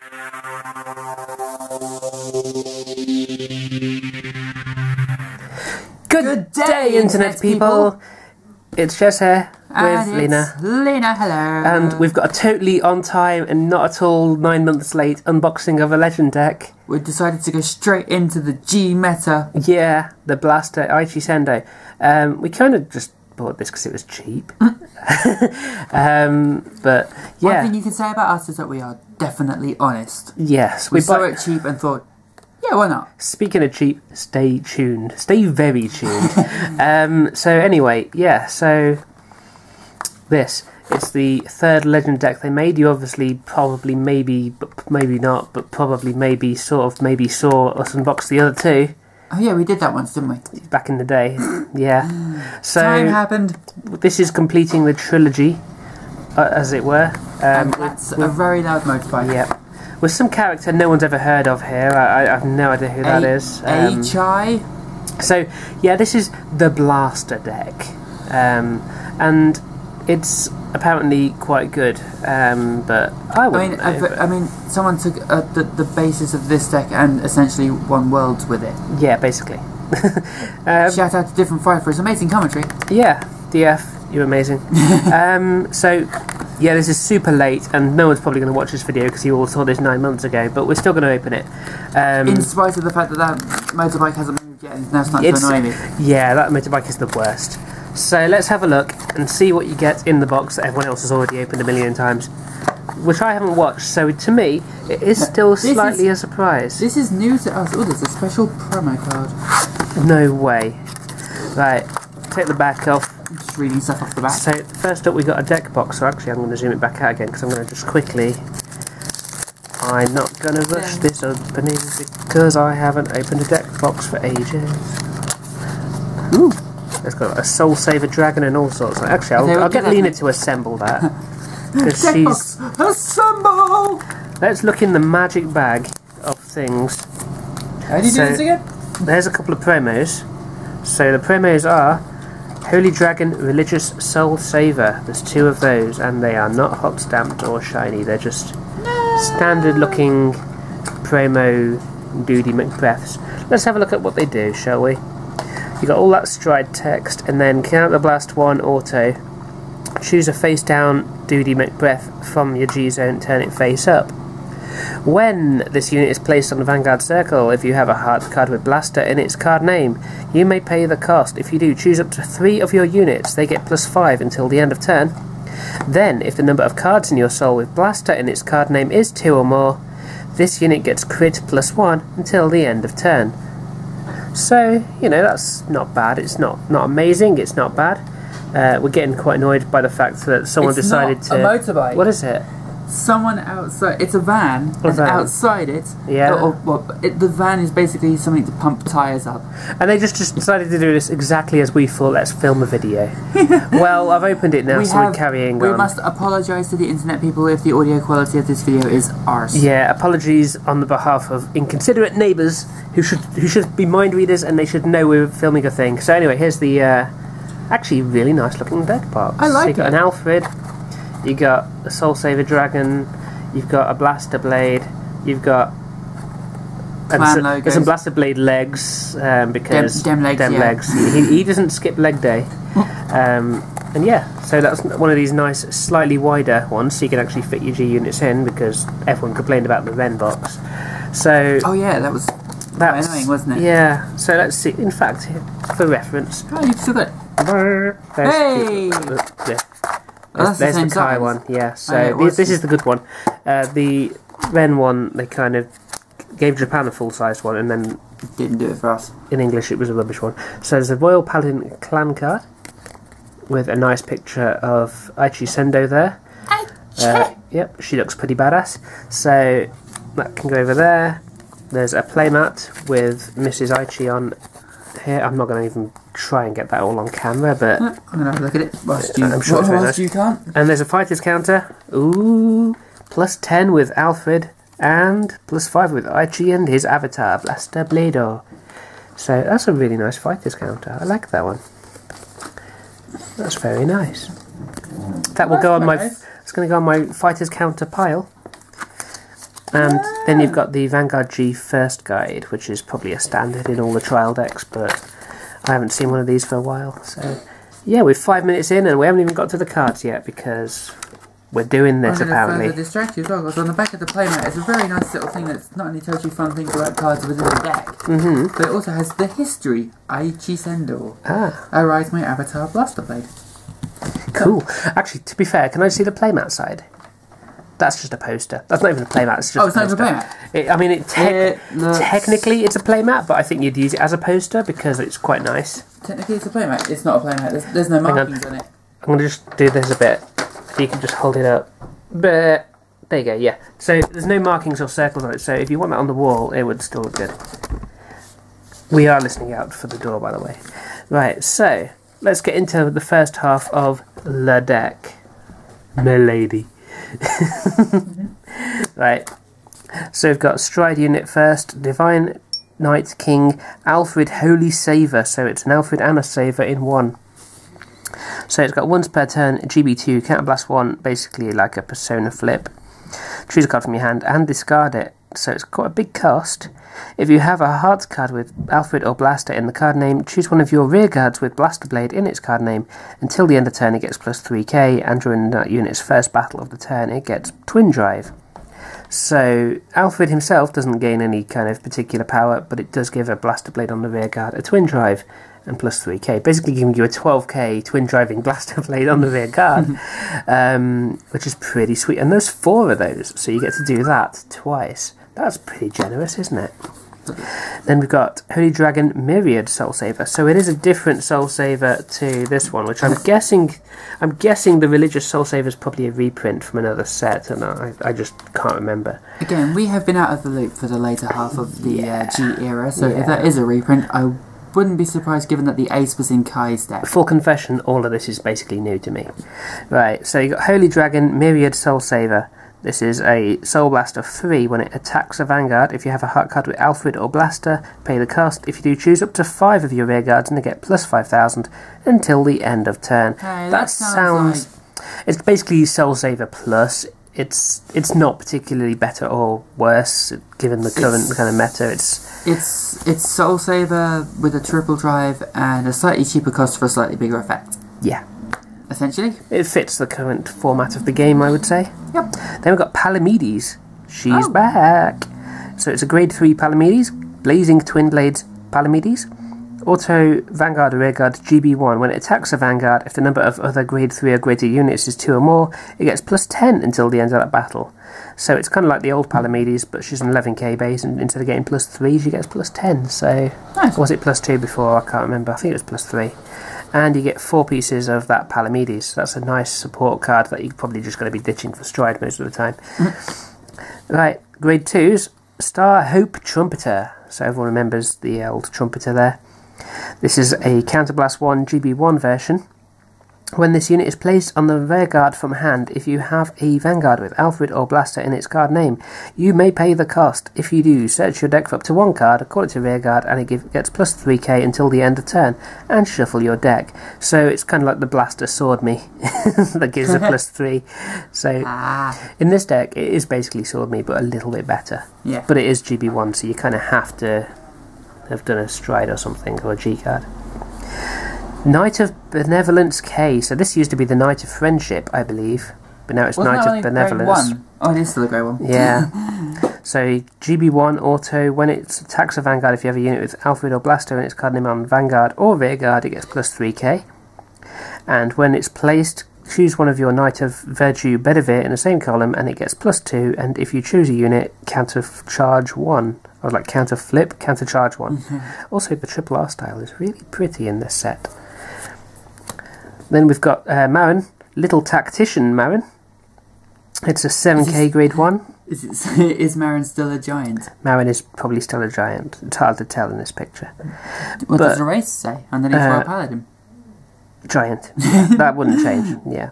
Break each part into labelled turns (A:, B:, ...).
A: Good day, Internet people! It's Jess here with Lena.
B: Lena, hello.
A: And we've got a totally on time and not at all 9 months late unboxing of a Legend deck.
B: We decided to go straight into the G meta.
A: Yeah, the Blaster Aichi Sendou. We kind of just bought this because it was cheap. But yeah.
B: One thing you can say about us is that we are definitely honest.
A: Yes.
B: We saw it cheap and thought, yeah, why not?
A: Speaking of cheap, stay tuned. Stay very tuned. So anyway, yeah, so this. It's the third Legend deck they made. You obviously probably maybe, but maybe not, but probably maybe sort of maybe saw us unbox the other two.
B: Oh yeah, we did that once, didn't we?
A: Back in the day, yeah. So
B: time happened.
A: This is completing the trilogy, as it were.
B: And that's a very loud motorbike.
A: Yep. With some character no one's ever heard of here. I have no idea who that is.
B: Aichi.
A: So yeah, this is the Blaster deck, and it's apparently quite good. But I
B: mean, someone took the basis of this deck and essentially won worlds with it.
A: Yeah, basically.
B: Shout out to Different Fire for his amazing commentary.
A: Yeah, DF, you're amazing. So yeah, this is super late, and no one's probably going to watch this video because you all saw this 9 months ago. But we're still going to open it.
B: In spite of the fact that that motorbike hasn't moved yet, and now starting to annoy me.
A: Yeah, that motorbike is the worst. So let's have a look and see what you get in the box that everyone else has already opened a million times, which I haven't watched. So to me, it is still slightly a surprise.
B: This is new to us. Oh, there's a special promo card.
A: No way. Right, take the back off.
B: I'm just reading stuff off the back.
A: So first up we got a deck box. So actually I'm going to zoom it back out again because I'm going to just quickly... I'm not going to rush this opening because I haven't opened a deck box for ages. Ooh. It's got a Soul Saver Dragon and all sorts. Actually, I'll get Lena to assemble that.
B: She's... Assemble!
A: Let's look in the magic bag of things.
B: How do you do this again?
A: There's a couple of promos. So the promos are Holy Dragon Religious Soul Saver. There's 2 of those, and they are not hot stamped or shiny. They're just standard looking promo Duty Macbeths. Let's have a look at what they do, shall we? You got all that stride text, and then Counter Blast 1 auto. Choose a face down Duty Macbeth from your G zone, turn it face up. When this unit is placed on the Vanguard circle, if you have a heart card with Blaster in its card name, you may pay the cost. If you do, choose up to 3 of your units. They get +5 until the end of turn. Then, if the number of cards in your soul with Blaster in its card name is 2 or more, this unit gets crit +1 until the end of turn. So, you know, that's not bad. It's not amazing, it's not bad. We're getting quite annoyed by the fact that someone decided to...
B: It's not a motorbike.
A: What is it?
B: Someone outside... It's a van, and outside it...
A: Yeah.
B: The van is basically something to pump tyres up.
A: And they just decided to do this exactly as we thought. Let's film a video. Well, I've opened it now, we're carrying on.
B: We must apologise to the internet people if the audio quality of this video is arse.
A: Yeah, apologies on the behalf of inconsiderate neighbours who should be mind readers, and they should know we're filming a thing. So anyway, here's the actually really nice looking deck box.
B: I like it.
A: You got an Alfred, you got a Soul Saver Dragon, you've got a Blaster Blade, you've got some Blaster Blade legs, because
B: dem legs.
A: He doesn't skip leg day. And yeah, so that's one of these nice, slightly wider ones, so you can actually fit your G units in, because everyone complained about the Ren box. So
B: oh yeah, that was quite annoying, wasn't it?
A: Yeah. So let's see. In fact, for reference,
B: oh, you've still got it.
A: Hey! There's the Kai one, yeah. So this is the good one. The Ren one, they kind of gave Japan a full-sized one, and then
B: didn't do it for us.
A: In English, it was a rubbish one. So there's a Royal Paladin clan card with a nice picture of Aichi Sendou there. Yep, she looks pretty badass. So that can go over there. There's a playmat with Mrs. Aichi on here. I'm not going to even try and get that all on camera, but
B: I'm going to have a look at it whilst
A: I'm sure it's very nice.
B: You can't.
A: And there's a fighter's counter. Ooh, +10 with Alfred and +5 with Aichi and his avatar, Blaster Blado. So that's a really nice fighter's counter. I like that one. That's very nice. That will go on my... It's going to go on my fighter's counter pile. And then you've got the Vanguard G First Guide, which is probably a standard in all the trial decks, but I haven't seen one of these for a while. So, yeah, we're 5 minutes in and we haven't even got to the cards yet because we're doing this apparently.
B: I'm going to distract you as well, because on the back of the playmat is a very nice little thing that's not only tells you fun things about cards within the deck, but it also has the history. Aichi Sendou. I ride my avatar Blaster Blade.
A: Cool. Actually, to be fair, can I see the playmat side? That's just a poster. That's not even a playmat. It's just
B: it's not even a playmat?
A: I mean, technically it's a playmat, but I think you'd use it as a poster because it's quite nice.
B: Technically it's a playmat. It's not a playmat. There's no markings on it.
A: I'm going to just do this a bit. So you can just hold it up. But there you go, yeah. So there's no markings or circles on it, so if you want that on the wall, it would still look good. We are listening out for the door, by the way. Right, so let's get into the first half of the deck. Milady. Right, so we've got Stride unit first, Divine Knight King, Alfred Holy Saver, so it's an Alfred and a Saver in one. So it's got once per turn, GB2, counterblast 1, basically like a persona flip. Choose a card from your hand and discard it. So it's got a big cost. If you have a Hearts card with Alfred or Blaster in the card name, choose one of your rear guards with Blaster Blade in its card name. Until the end of turn it gets plus 3k, and during that unit's first battle of the turn it gets Twin Drive. So Alfred himself doesn't gain any kind of particular power, but it does give a Blaster Blade on the rear guard a Twin Drive and plus 3k, basically giving you a 12k twin driving Blaster Blade on the rear guard, which is pretty sweet. And there's 4 of those, so you get to do that twice. That's pretty generous, isn't it? Then we've got Holy Dragon Myriad Soul Saver. So it is a different Soul Saver to this one, which I'm guessing the Religious Soul Saver is probably a reprint from another set, and I just can't remember. Again,
B: we have been out of the loop for the later half of the G era, so if that is a reprint, I wouldn't be surprised given that the Ace was in Kai's deck.
A: Full confession, all of this is basically new to me. Right, so you got Holy Dragon Myriad Soul Saver. This is a Soul Blast of 3 when it attacks a Vanguard. If you have a Heart card with Alfred or Blaster, pay the cost. If you do, choose up to 5 of your rear guards and they get plus 5,000 until the end of turn.
B: Hey, that sounds like...
A: It's basically Soul Saver Plus. It's not particularly better or worse given the current kind of meta.
B: It's Soul Saver with a triple drive and a slightly cheaper cost for a slightly bigger effect.
A: Yeah.
B: Essentially.
A: It fits the current format of the game, I would say.
B: Yep.
A: Then we've got Palamedes. She's back. So it's a grade 3 Palamedes, Blazing Twin Blades Palamedes. Auto Vanguard or Rearguard GB1. When it attacks a Vanguard, if the number of other grade 3 or greater units is 2 or more, it gets plus 10 until the end of that battle. So it's kind of like the old Palamedes, but she's an 11k base, and instead of getting plus 3, she gets plus 10. So,
B: nice.
A: Was it plus 2 before? I can't remember. I think it was plus 3. And you get 4 pieces of that Palamedes. So that's a nice support card that you're probably just going to be ditching for Stride most of the time. Right, grade 2s, Star Hope Trumpeter. So everyone remembers the old Trumpeter there. This is a Counterblast 1 GB1 version. When this unit is placed on the rear guard from hand, if you have a Vanguard with Alfred or Blaster in its card name, you may pay the cost. If you do, search your deck for up to 1 card, call it to rear guard, and it gets plus 3k until the end of turn, and shuffle your deck. So it's kind of like the Blaster Sword Me, that gives a plus 3. So in this deck, it is basically Sword Me, but a little bit better.
B: Yeah.
A: But it is GB1, so you kind of have to have done a Stride or something, or a G card. Knight of Benevolence K. So this used to be the Knight of Friendship, I believe, but now it's Knight of Benevolence.
B: Oh, it is still a grey one.
A: Yeah. So GB1 auto. When it attacks a Vanguard, if you have a unit with Alfred or Blaster and its card name on Vanguard or Rearguard, it gets plus 3k. And when it's placed, choose one of your Knight of Virtue Bedivere in the same column, and it gets plus 2. And if you choose a unit, counter charge 1. Or like counter flip, counter charge 1. Also, the triple R style is really pretty in this set. Then we've got Marin, Little Tactician Marin. It's a 7k grade 1.
B: Is Marin still a giant?
A: Marin is probably still a giant. It's hard to tell in this picture.
B: What does the race say underneath for a paladin?
A: Giant. That wouldn't change, yeah.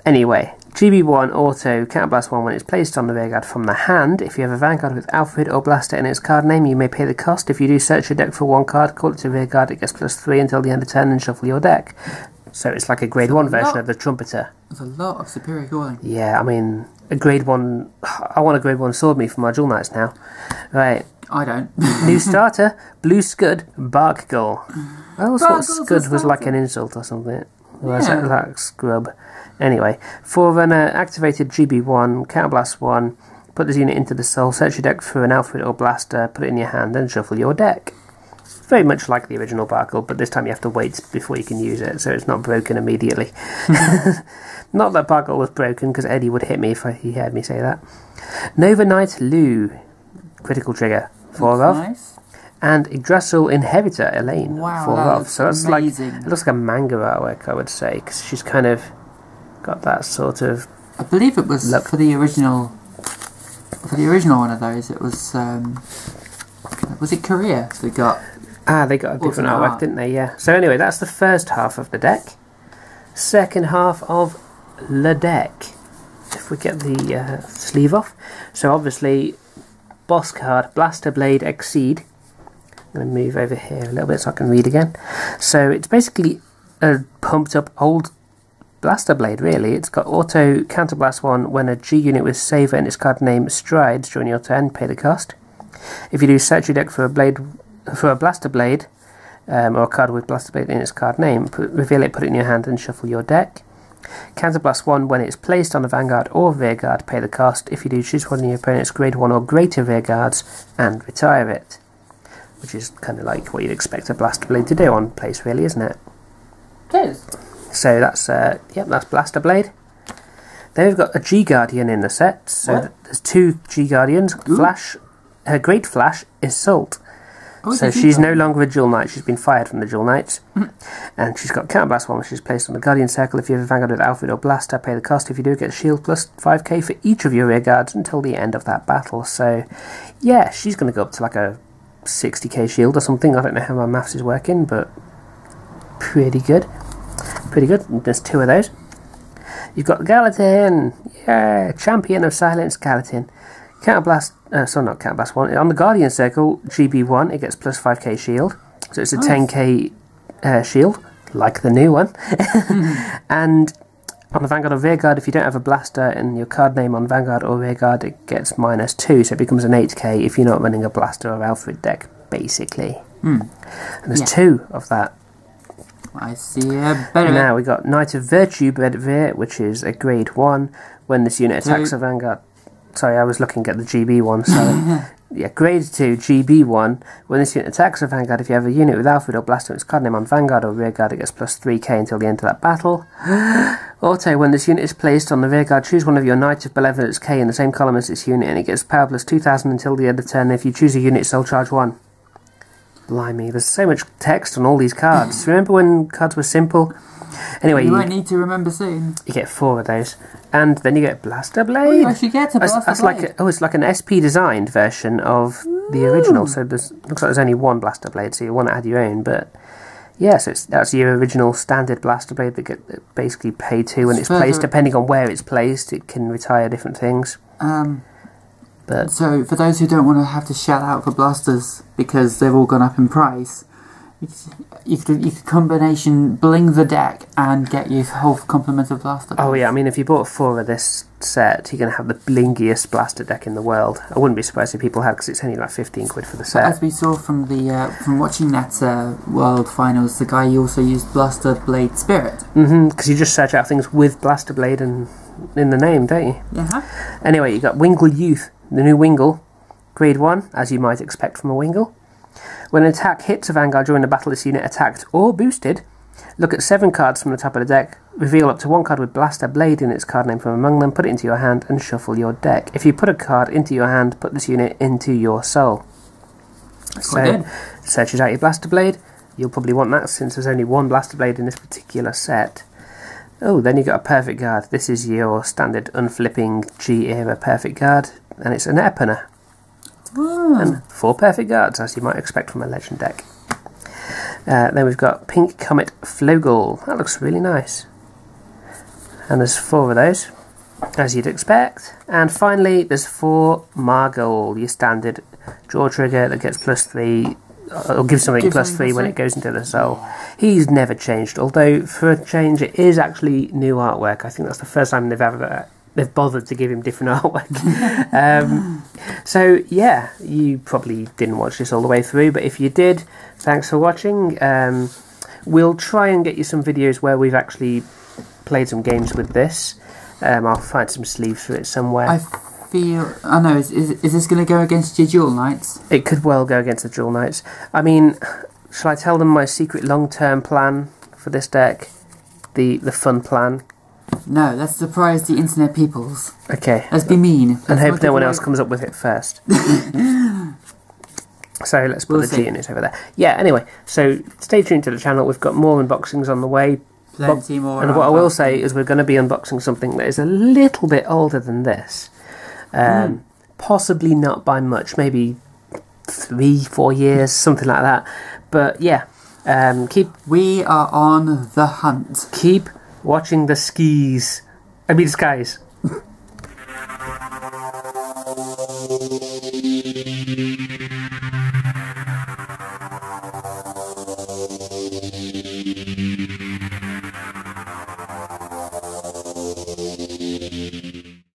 A: Anyway, GB1 auto, Counterblast 1 when it's placed on the rearguard from the hand. If you have a Vanguard with Alfred or Blaster in its card name, you may pay the cost. If you do, search your deck for 1 card, call it to rearguard, it gets plus 3 until the end of turn, and shuffle your deck. So it's like a grade 1 version of the Trumpeter.
B: There's a lot of superior calling.
A: Yeah, I mean, a grade 1... I want a grade 1 sword meat for my Duel Knights now. Right.
B: I don't.
A: New starter, Blue Scud, Bark Gull. I always thought Scud was like an insult or something. Or is that like scrub? Anyway, Forerunner, activated GB1, Counterblast 1, put this unit into the soul, search your deck for an Alfred or Blaster, put it in your hand, and shuffle your deck. Very much like the original Barkle, but this time you have to wait before you can use it, so it's not broken immediately. Not that Barkle was broken, because Eddie would hit me if he heard me say that. Nova Knight Lu, critical trigger, 4 off. Nice. And Yggdrasil Inheritor Elaine, 4 off. So that's amazing. Like, it looks like a manga artwork, I would say, because she's kind of got that sort of...
B: I believe it was look. For the original one of those, it was it Korea they got?
A: They got a different artwork, didn't they? Yeah. So anyway, that's the first half of the deck. Second half of the deck. If we get the sleeve off. So obviously, boss card, Blaster Blade Exceed. I'm going to move over here a little bit so I can read again. So it's basically a pumped up old Blaster Blade, really. It's got auto counterblast 1 when a G unit with saver in its card name strides during your turn, pay the cost. If you do search your deck for a Blaster Blade, or a card with Blaster Blade in its card name, reveal it, put it in your hand, and shuffle your deck. Counterblast 1 when it's placed on a Vanguard or Rearguard, pay the cost. If you do, choose one of your opponent's grade 1 or greater Rearguards and retire it. Which is kind of like what you'd expect a Blaster Blade to do on place, really, isn't it?
B: It is.
A: So that's that's Blaster Blade. Then we've got a G Guardian in the set. So there's 2 G Guardians. Ooh. Flash, her Great Flash is Salt. Oh, so she's no longer a Duel Knight. She's been fired from the Duel Knights. And she's got Counterblast 1, which is placed on the Guardian Circle. If you have a Vanguard with Alfred or Blaster, pay the cost. If you do, get a shield plus 5k for each of your rear guards until the end of that battle. So, yeah, she's going to go up to like a 60k shield or something. I don't know how my maths is working, but pretty good. Pretty good. There's 2 of those. You've got Gallatin. Yeah, Champion of Silence Gallatin. Counterblast, not Counterblast 1. On the Guardian Circle, GB1, it gets plus 5k shield. So it's a 10k shield, like the new one. And on the Vanguard or Rearguard, if you don't have a Blaster in your card name on Vanguard or Rearguard, it gets -2, so it becomes an 8k if you're not running a Blaster or Alfred deck, basically. And there's 2 of that.
B: I see a better...
A: Now we got Knight of Virtue Bedivere, which is a grade 1. When this unit attacks a Vanguard... Sorry, I was looking at the GB one, so... yeah, grade 2, GB1. When this unit attacks a Vanguard, if you have a unit with Alfred or Blaster in its card name on Vanguard or Rearguard, it gets plus 3k until the end of that battle. Auto, when this unit is placed on the Rearguard, choose one of your Knight of Benevolence K in the same column as this unit, and it gets power plus 2000 until the end of turn. If you choose a unit, soul charge 1. Blimey, there's so much text on all these cards. Remember when cards were simple? Anyway,
B: you won't need to remember soon.
A: You get 4 of those. And then you get Blaster Blade.
B: You actually get a Blaster Blade.
A: It's like an SP designed version of the original. So looks like there's only 1 Blaster Blade, so you want to add your own. But yeah, so that's your original standard Blaster Blade that get basically pay 2 when it's placed. Depending on where it's placed, it can retire different things.
B: So for those who don't want to have to shout out for blasters because they've all gone up in price, you could combination bling the deck and get your whole complement of blaster.
A: Oh yeah, I mean if you bought 4 of this set, you're going to have the blingiest blaster deck in the world. I wouldn't be surprised if people had, because it's only like 15 quid for the set.
B: But as we saw from the from watching that World Finals, the guy also used Blaster Blade Spirit.
A: Because you just search out things with Blaster Blade and in the name, don't you?
B: Yeah.
A: Anyway, you got Wingle Youth, the new Wingle, grade 1, as you might expect from a Wingle. When an attack hits a Vanguard during the battle, this unit attacked or boosted, look at 7 cards from the top of the deck, reveal up to 1 card with Blaster Blade in its card name from among them, put it into your hand, and shuffle your deck. If you put a card into your hand, put this unit into your soul. So, searches out your Blaster Blade. You'll probably want that since there's only 1 Blaster Blade in this particular set. Oh, then you got a Perfect Guard. This is your standard unflipping G-era Perfect Guard, and it's an Epona. And 4 Perfect Guards, as you might expect from a Legend deck. Then we've got Pink Comet Flogel. That looks really nice. And there's 4 of those, as you'd expect. And finally, there's 4 Margol, your standard draw trigger that gets +3, or gives something +3 when it goes into the soul. He's never changed, although for a change it is actually new artwork. I think that's the first time they've ever they've bothered to give him different artwork. So yeah, you probably didn't watch this all the way through, but if you did, thanks for watching. We'll try and get you some videos where we've actually played some games with this. I'll find some sleeves for it somewhere.
B: I know, is this going to go against your Duel Knights?
A: It could well go against the Duel Knights. I mean, shall I tell them my secret long-term plan for this deck? The fun plan?
B: No, let's surprise the internet peoples.
A: Okay.
B: Let's be mean.
A: And hope no one else comes up with it first. So let's put the G unit over there. Yeah, anyway, so stay tuned to the channel. We've got more unboxings on the way.
B: Plenty more.
A: And what I will say is we're going to be unboxing something that is a little bit older than this. Possibly not by much, maybe 3-4 years, something like that. But yeah,
B: we are on the hunt.
A: Keep watching the skies.